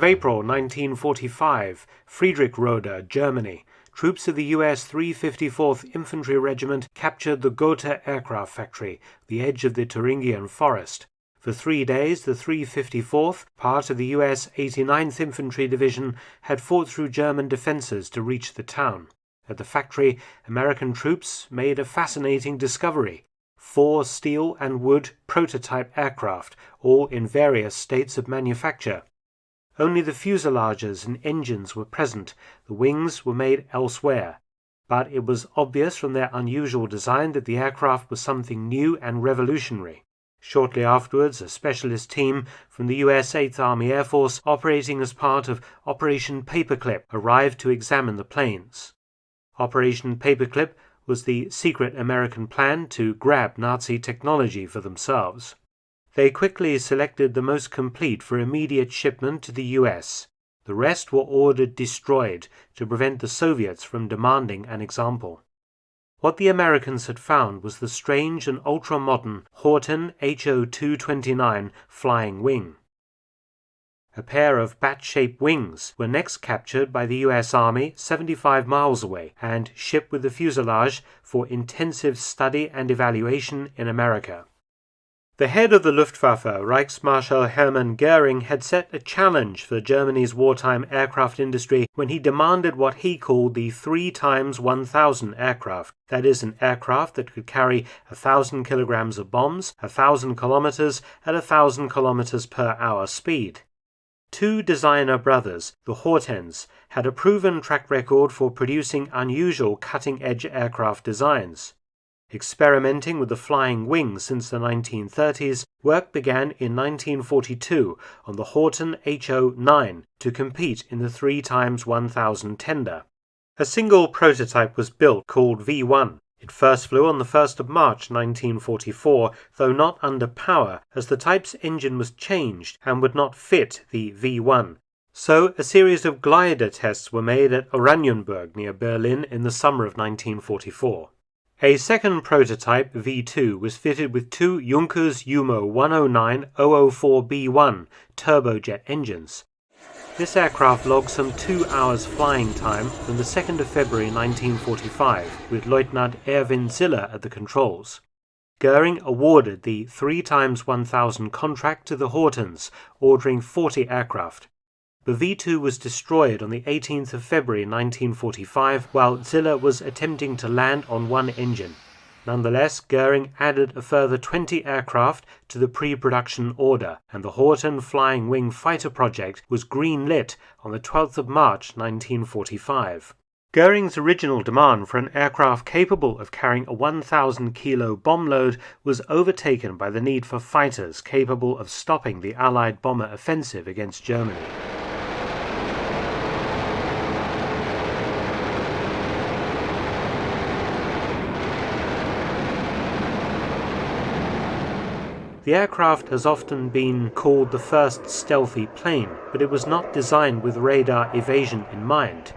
April 1945, Friedrichroda, Germany. Troops of the U.S. 354th Infantry Regiment captured the Gotha aircraft factory, the edge of the Thuringian forest. For 3 days, the 354th, part of the U.S. 89th Infantry Division, had fought through German defenses to reach the town. At the factory, American troops made a fascinating discovery: 4 steel and wood prototype aircraft, all in various states of manufacture. Only the fuselages and engines were present. The wings were made elsewhere. But it was obvious from their unusual design that the aircraft was something new and revolutionary. Shortly afterwards, a specialist team from the U.S. 8th Army Air Force, operating as part of Operation Paperclip, arrived to examine the planes. Operation Paperclip was the secret American plan to grab Nazi technology for themselves. They quickly selected the most complete for immediate shipment to the U.S. The rest were ordered destroyed to prevent the Soviets from demanding an example. What the Americans had found was the strange and ultra-modern Horten HO-229 flying wing. A pair of bat-shaped wings were next captured by the U.S. Army 75 miles away and shipped with the fuselage for intensive study and evaluation in America. The head of the Luftwaffe, Reichsmarschall Hermann Göring, had set a challenge for Germany's wartime aircraft industry when he demanded what he called the 3x1000 aircraft. That is, an aircraft that could carry 1,000 kilograms of bombs, 1,000 kilometers at 1,000 kilometers per hour speed. 2 designer brothers, the Hortens, had a proven track record for producing unusual cutting-edge aircraft designs. Experimenting with the flying wing since the 1930s, work began in 1942 on the Horten HO-9 to compete in the 3x1000 tender. A single prototype was built called V1. It first flew on the 1st of March 1944, though not under power, as the type's engine was changed and would not fit the V1. So a series of glider tests were made at Oranienburg near Berlin in the summer of 1944. A second prototype, V2, was fitted with 2 Junkers Jumo 109-004B1 turbojet engines. This aircraft logged some 2 hours flying time from the 2nd of February 1945, with Lieutenant Erwin Ziller at the controls. Göring awarded the 3x1000 contract to the Hortens, ordering 40 aircraft. The V2 was destroyed on the 18th of February 1945 while Ziller was attempting to land on one engine. Nonetheless, Göring added a further 20 aircraft to the pre-production order, and the Horten Flying Wing Fighter project was green-lit on the 12th of March 1945. Göring's original demand for an aircraft capable of carrying a 1,000-kilo bomb load was overtaken by the need for fighters capable of stopping the Allied bomber offensive against Germany. The aircraft has often been called the first stealthy plane, but it was not designed with radar evasion in mind.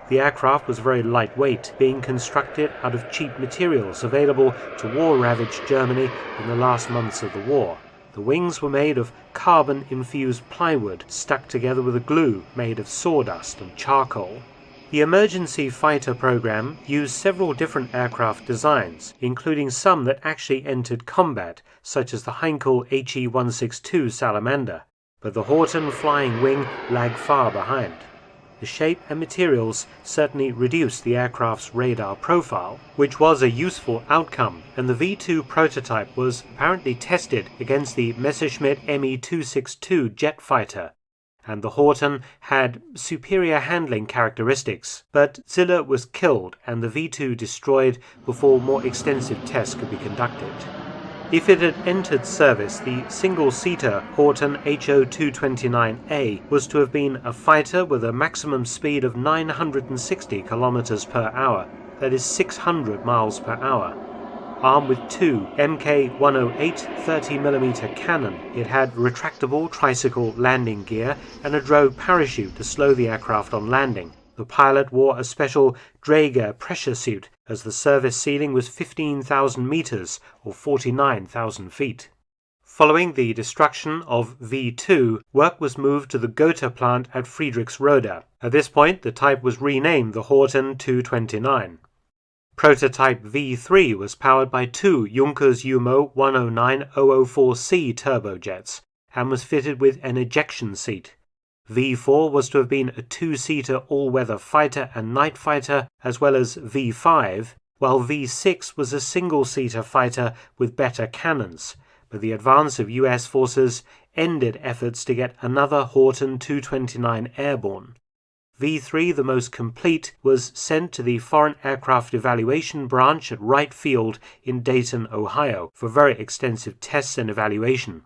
The aircraft was very lightweight, being constructed out of cheap materials available to war-ravaged Germany in the last months of the war. The wings were made of carbon-infused plywood stuck together with a glue made of sawdust and charcoal. The emergency fighter program used several different aircraft designs, including some that actually entered combat, such as the Heinkel HE-162 Salamander, but the Horten Flying Wing lagged far behind. The shape and materials certainly reduced the aircraft's radar profile, which was a useful outcome, and the V2 prototype was apparently tested against the Messerschmitt Me-262 jet fighter, and the Horten had superior handling characteristics, but Ziller was killed and the V2 destroyed before more extensive tests could be conducted. If it had entered service, the single-seater Horten HO-229A was to have been a fighter with a maximum speed of 960 km per hour, that is 600 miles per hour. Armed with 2 Mk-108 30mm cannon, it had retractable tricycle landing gear and a drogue parachute to slow the aircraft on landing. The pilot wore a special Draeger pressure suit, as the service ceiling was 15,000 meters or 49,000 feet. Following the destruction of V2, work was moved to the Gotha plant at Friedrichsrode. At this point, the type was renamed the Horten 229. Prototype V3 was powered by two Junkers Umo 109-004C turbojets and was fitted with an ejection seat. V4 was to have been a two-seater all-weather fighter and night fighter, as well as V5, while V6 was a single-seater fighter with better cannons, but the advance of US forces ended efforts to get another Horten 229 airborne. V3, the most complete, was sent to the Foreign Aircraft Evaluation Branch at Wright Field in Dayton, Ohio, for very extensive tests and evaluation.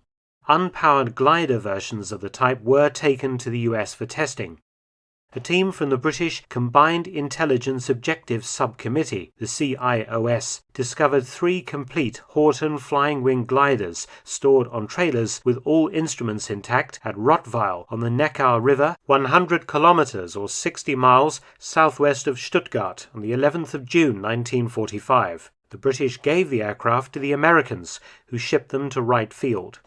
Unpowered glider versions of the type were taken to the US for testing. A team from the British Combined Intelligence Objectives Subcommittee, the CIOS, discovered 3 complete Horten flying wing gliders stored on trailers with all instruments intact at Rottweil on the Neckar River, 100 kilometers or 60 miles southwest of Stuttgart, on the 11th of June 1945. The British gave the aircraft to the Americans, who shipped them to Wright Field.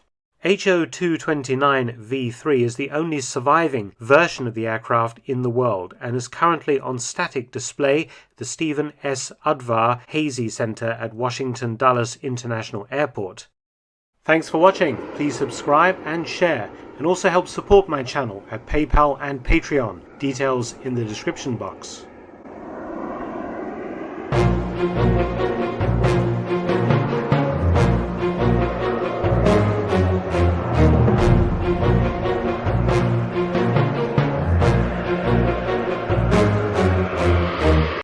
HO-229V3 is the only surviving version of the aircraft in the world and is currently on static display at the Stephen S. Udvar Hazy Center at Washington Dulles International Airport. Thanks for watching. Please subscribe and share, and also help support my channel at PayPal and Patreon. Details in the description box.